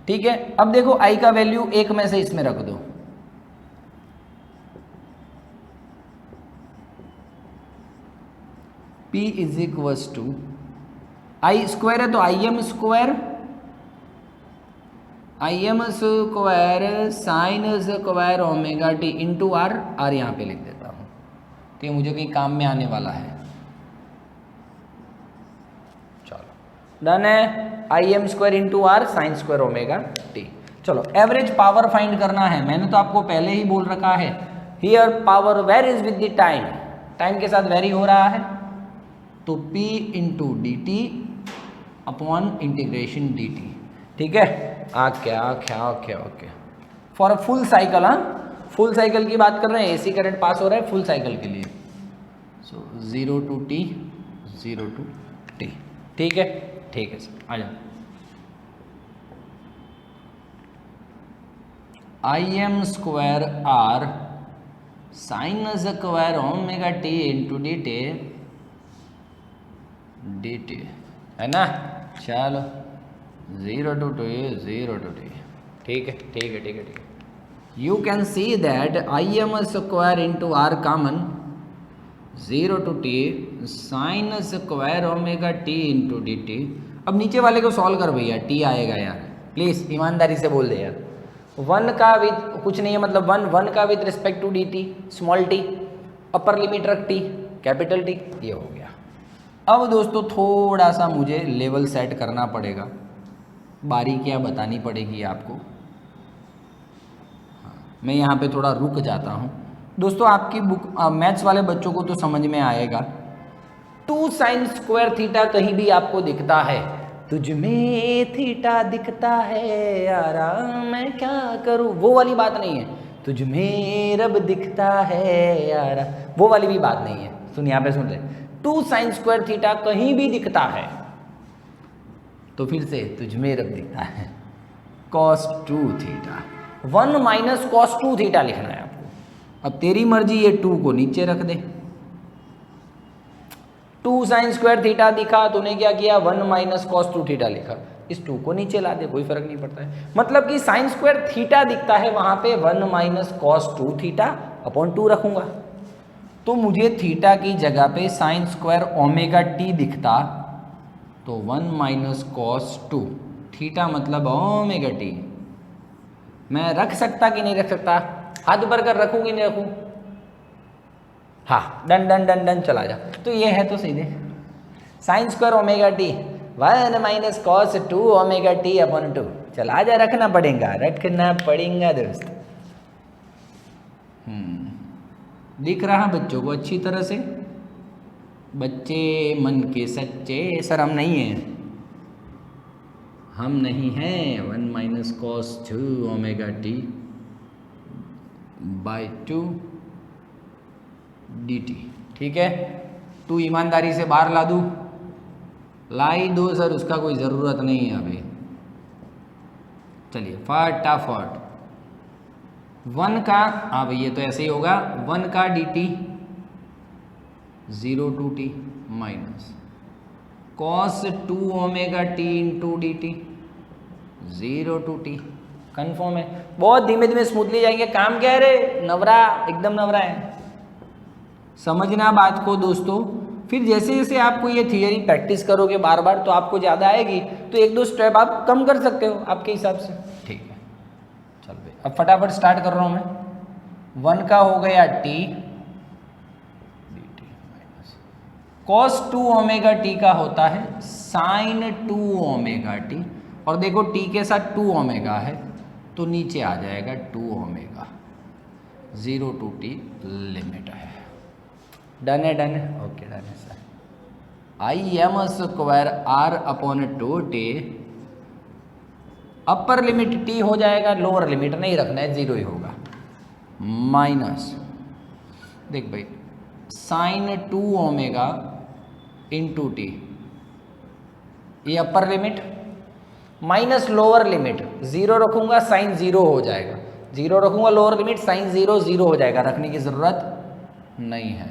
ठीक है। अब देखो आई का वैल्यू 1 में से इसमें रख दो, P is equal to I square है तो I M square sine square omega t into R, R यहाँ पे लिख देता हूँ, तो ये मुझे कहीं काम में आने वाला है। चलो डन है, I M square into R sine square omega t. चलो एवरेज पावर फाइंड करना है, मैंने तो आपको पहले ही बोल रखा है, here power varies with the time, time के साथ वेरी हो रहा है, तो P into D T upon integration D T, ठीक है। Okay for a full cycle, हाँ फुल साइकिल की बात कर रहे हैं, एसी करंट पास हो रहा है फुल साइकिल के लिए, सो 0 टू टी, ठीक है सर, आ जाओ। I M square R sine square omega t into D t, है ना। चलो 0 टू टी, ठीक है। You can see that I M square into R common, 0 to t sine square omega t into D T. अब नीचे वाले को solve कर भैया, टी आएगा यार, प्लीज़ ईमानदारी से बोल दे यार। 1 का विद कुछ नहीं है, मतलब 1 का with respect to d t, small t, upper limit रख टी, कैपिटल टी, ये हो गया। अब दोस्तों थोड़ा सा मुझे लेवल सेट करना पड़ेगा, बारीकियाँ बतानी पड़ेगी आपको। हाँ, मैं यहाँ पे थोड़ा रुक जाता हूँ। दोस्तों आपकी बुक मैथ्स वाले बच्चों को तो समझ में आएगा, 2 साइन स्क्वायर थीटा कहीं भी आपको दिखता है, तुझ में थीटा दिखता है यारा मैं क्या करूँ, वो वाली बात नहीं है। तुझ में रब दिखता है यारा, वो वाली भी बात नहीं है। सुन यहाँ पे सुन ले, 2 साइन स्क्वायर थीटा कहीं भी दिखता है, तो फिर से तुझ में रब दिखता है, cos 2 theta, 1 minus cos 2 theta लिखना है आपको। अब तेरी मर्जी, ये 2 को नीचे रख दे, 2 साइन स्क्वायर थीटा दिखा, तूने क्या किया, 1 माइनस cos 2 थीटा लिखा, इस 2 को नीचे ला दे, कोई फर्क नहीं पड़ता है। मतलब कि साइन स्क्वायर थीटा दिखता है, वहां पे 1 माइनस cos 2 थीटा अपॉन 2 रखूंगा, तो मुझे थीटा की जगह पे साइन स्क्वायर ओमेगा टी दिखता, तो 1 माइनस cos 2 थीटा मतलब ओमेगा टी। मैं रख सकता कि नहीं रख सकता, हाथ ऊपर कर रखूँ कि नहीं रखूँ, हाँ डन डन डन डन, चला जा। तो ये है तो सीधे sign square omega T, 1 minus cos 2 omega T upon 2। चल आजा, रखना पड़ेगा दोस्त। दिख रहा बच्चों को अच्छी तरह से? बच्चे मन के सच्चे, सर हम नहीं हैं, हम नहीं हैं। 1 minus cos 2 omega T by 2 D T. ठीक है, 2 ईमानदारी से बाहर ला दूँ? लाई दो सर, उसका कोई ज़रूरत नहीं है अभी। चलिए फटाफट 1 का, हाँ भाई ये तो ऐसे ही होगा, 1 का d t 0 to t minus cos 2 omega t into D t 0 to t. Confirm है? बहुत धीमे धीमे स्मूथली जाएंगे। काम क्या है रे? नवरा, एकदम नवरा है। समझना बात को दोस्तों। फिर जैसे जैसे आपको ये थियरी प्रैक्टिस करोगे बार बार तो आपको ज़्यादा आएगी, तो 1-2 स्टेप आप कम कर सकते हो आपके हिसाब से। ठीक है, चल भाई अब फटाफट स्टार्ट कर रहा हूँ मैं। 1 का हो गया T D T minus cos 2 omega T का होता है साइन 2 ओमेगा टी, और देखो टी के साथ 2 ओमेगा है तो नीचे आ जाएगा 2 ओमेगा, 0 टू टी लिमिट है। डन है, डन है, ओके डन है sir. I M square R upon 2 t, upper limit t हो जाएगा, लोअर लिमिट नहीं रखना है, 0 ही होगा, माइनस देख भाई साइन 2 ओमेगा इंटू टी, ये upper limit minus lower limit, 0 रखूंगा साइन 0 हो जाएगा, 0 रखूंगा लोअर लिमिट साइन 0 0 हो जाएगा, रखने की ज़रूरत नहीं है।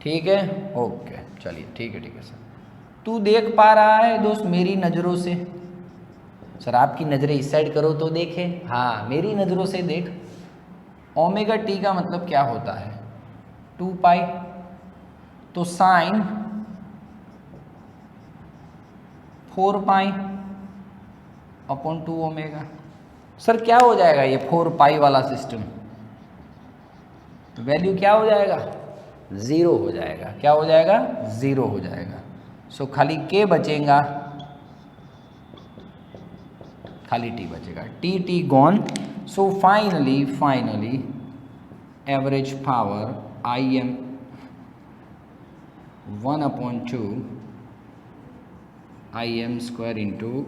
ठीक है, ओके चलिए ठीक है सर। तू देख पा रहा है दोस्त मेरी नज़रों से? सर आपकी नज़रें इस साइड करो तो देखे। हाँ मेरी नज़रों से देख। ओमेगा टी का मतलब क्या होता है? 2 पाई, तो sine 4 pi upon 2 omega. Sir क्या हो जाएगा ये 4 पाई वाला सिस्टम? वैल्यू क्या हो जाएगा? 0 हो जाएगा। क्या हो जाएगा? 0 हो जाएगा। सो खाली के बचेगा, खाली टी बचेगा, t gone. So finally average power I M 1/2 I M square into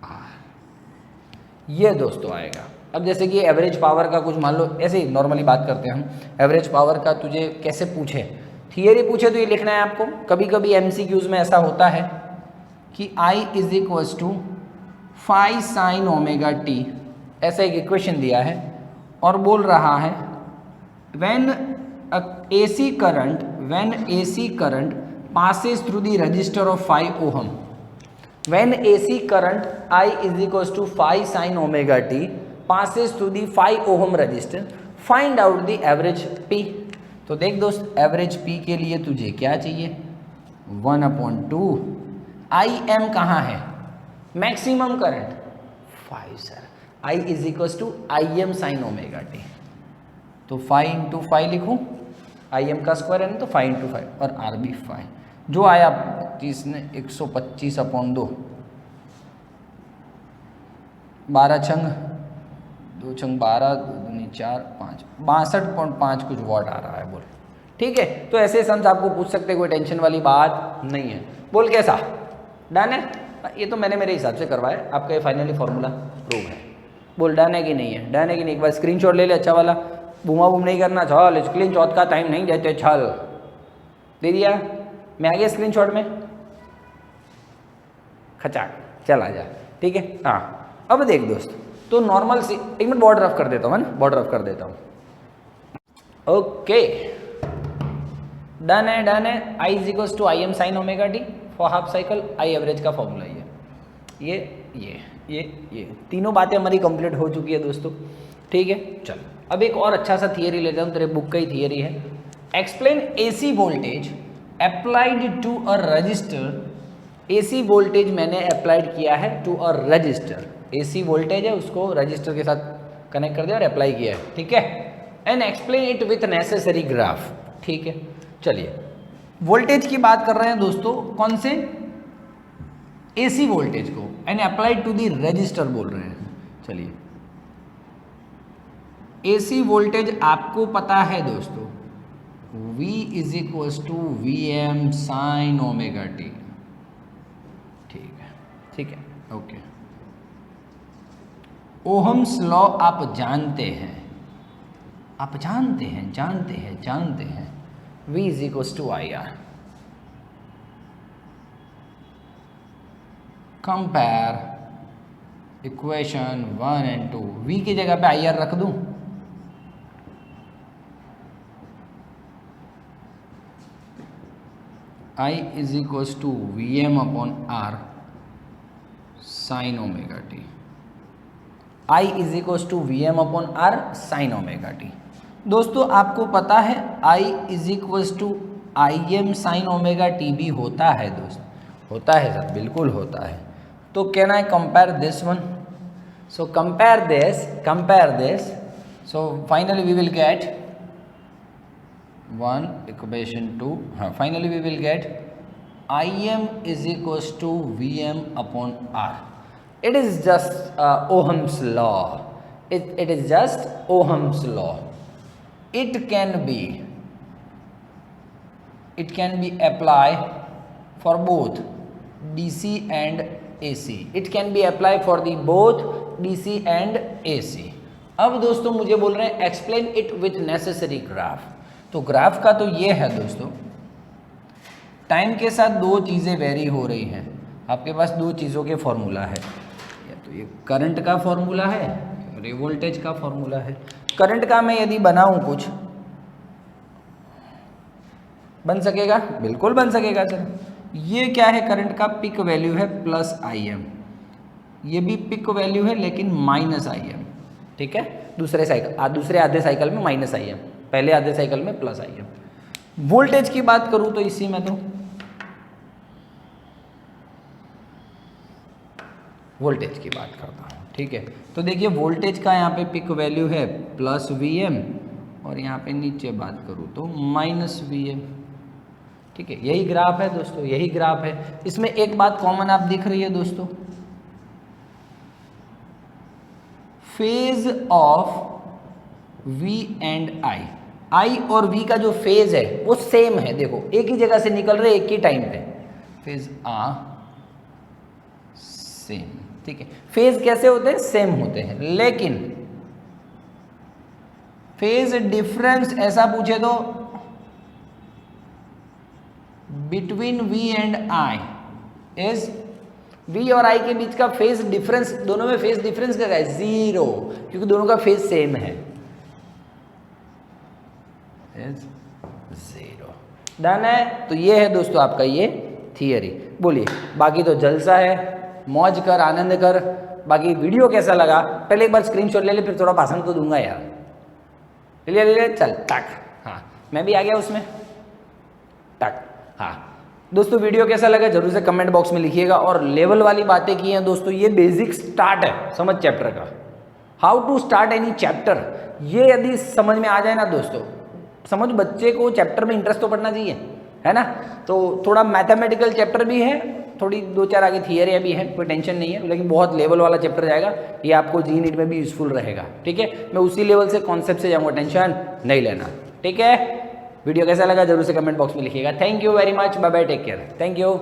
R. ये दोस्तों आएगा। अब जैसे कि एवरेज पावर का कुछ मान लो, ऐसे ही नॉर्मली बात करते हैं हम, एवरेज पावर का तुझे कैसे पूछे, थियरी पूछे तो ये लिखना है आपको। कभी कभी एमसीक्यूज में ऐसा होता है कि I is equals to 5 sine omega t, ऐसा एक इक्वेशन दिया है और बोल रहा है when AC current passes through the resistor of 5 ohm, when AC current I is equals to 5 sin omega t passes through the 5 ohm resistor, find out the average P। तो देख दोस्त एवरेज P के लिए तुझे क्या चाहिए? 1/2 IM कहाँ है? Maximum current 5 sir, I is equals to IM sine omega t, तो 5 × 5 लिखूँ, IM का स्क्वायर है ना, तो 5 × 5 और R भी 5, जो आया 30 ने 125/2, 12 छंग 2 छंग 12, 2 दूनी 4, 5, 62.5 कुछ वॉट आ रहा है। बोल ठीक है। तो ऐसे सम्स आपको पूछ सकते, कोई टेंशन वाली बात नहीं है। बोल कैसा? डन है? ये तो मैंने मेरे हिसाब से करवाया, आपका ये फाइनली फॉर्मूला प्रूव है। बोल डन है कि नहीं है? डन है कि नहीं? एक बार स्क्रीनशॉट ले ले अच्छा वाला, बूमा बूम नहीं करना। चल स्क्रीनशॉट का टाइम नहीं देते, छल दे दिया मैं, आ गया स्क्रीनशॉट में, खचाक चल आ जा। ठीक है, हाँ अब देख दोस्त, तो नॉर्मल सी, एक मिनट बॉर्डर रफ कर देता हूँ, है ना, बॉर्डर रफ कर देता हूँ। ओके डन है, डन है। I is equals to IM sine omega t for half cycle, I average का फॉर्मूला ये तीनों बातें हमारी कंप्लीट हो चुकी है दोस्तों। ठीक है, चल अब एक और अच्छा सा थियरी लेता हूँ, तेरे बुक का ही थियरी है। Explain AC voltage applied to a resistor. AC voltage मैंने अप्लाइड किया है to a resistor, AC voltage है उसको रजिस्टर के साथ कनेक्ट कर दिया और अप्लाई किया है। ठीक है, and explain it with necessary graph. ठीक है, चलिए वोल्टेज की बात कर रहे हैं दोस्तों, कौन से? एसी वोल्टेज को and applied to the resistor बोल रहे हैं। चलिए, एसी वोल्टेज आपको पता है दोस्तों, V is equals to V M sine omega t. ठीक है, ठीक है, ओके। ओहम्स लॉ आप जानते हैं, आप जानते हैं, जानते हैं, जानते हैं, V is equals to I R. Compare equation 1 and 2, V की जगह पे आई आर रख दूं, I is equals to V M upon R sine omega t. I is equals to V M upon R sine omega t. दोस्तों आपको पता है I is equals to I M sine omega t भी होता है दोस्त, होता है सर, बिल्कुल होता है। तो can I compare this one? So compare this, so finally we will get 1 equation 2, हाँ, finally we will get I M is equals to V M upon R. It is just Ohm's law. It is just Ohm's law. It can be applied for both DC and AC. It can be applied for the both DC and AC. अब दोस्तों मुझे बोल रहे हैं explain it with necessary graph. तो graph का तो ये है दोस्तों, टाइम के साथ दो चीज़ें वेरी हो रही हैं। आपके पास दो चीज़ों के फॉर्मूला है, तो ये करंट का फॉर्मूला है और ये वोल्टेज का फॉर्मूला है। करंट का मैं यदि बनाऊं कुछ, बन सकेगा? बिल्कुल बन सकेगा सर। ये क्या है? करंट का पिक वैल्यू है प्लस आई एम, ये भी पिक वैल्यू है लेकिन माइनस आई एम। ठीक है, दूसरे आधे साइकिल में माइनस आई एम, पहले आधे साइकिल में प्लस आई एम। वोल्टेज की बात करूं तो इसी में तो वोल्टेज की बात करता हूँ। ठीक है, तो देखिए वोल्टेज का यहाँ पे पिक वैल्यू है प्लस वी एम और यहाँ पे नीचे बात करूँ तो माइनस वी एम। ठीक है, यही ग्राफ है दोस्तों, यही ग्राफ है। इसमें एक बात कॉमन आप दिख रही है दोस्तों, phase of V and I और वी का जो फेज है वो सेम है। देखो एक ही जगह से निकल रहे, एक ही टाइम पे, फेज आ सेम। ठीक है, फेज कैसे होते हैं? सेम होते हैं, लेकिन फेज डिफरेंस ऐसा पूछे तो between V and I is, V और आई के बीच का फेज डिफरेंस, दोनों में फेज डिफरेंस क्या है? 0, क्योंकि दोनों का फेज सेम है, इज 0। डन है? तो ये है दोस्तों आपका ये थियरी। बोलिए, बाकी तो जलसा है, मौज कर, आनंद कर। बाकी वीडियो कैसा लगा पहले एक बार स्क्रीनशॉट ले ले, फिर थोड़ा भाषण तो दूंगा यार। ले चल टक, हाँ मैं भी आ गया उसमें, टक। हाँ दोस्तों, वीडियो कैसा लगा जरूर से कमेंट बॉक्स में लिखिएगा। और लेवल वाली बातें की हैं दोस्तों, ये बेसिक स्टार्ट है समझ चैप्टर का, how to start any chapter. ये यदि समझ में आ जाए ना दोस्तों, समझ बच्चे को चैप्टर में इंटरेस्ट तो पड़ना चाहिए, है ना। तो थोड़ा मैथमेटिकल चैप्टर भी है, थोड़ी 2-4 आगे थियरियाँ भी हैं, कोई टेंशन नहीं है, लेकिन बहुत लेवल वाला चैप्टर जाएगा। ये आपको जी नीट में भी यूजफुल रहेगा। ठीक है, मैं उसी लेवल से कॉन्सेप्ट से जाऊँगा, टेंशन नहीं लेना। ठीक है, वीडियो कैसा लगा जरूर से कमेंट बॉक्स में लिखिएगा। Thank you very much, bye bye, take care, thank you.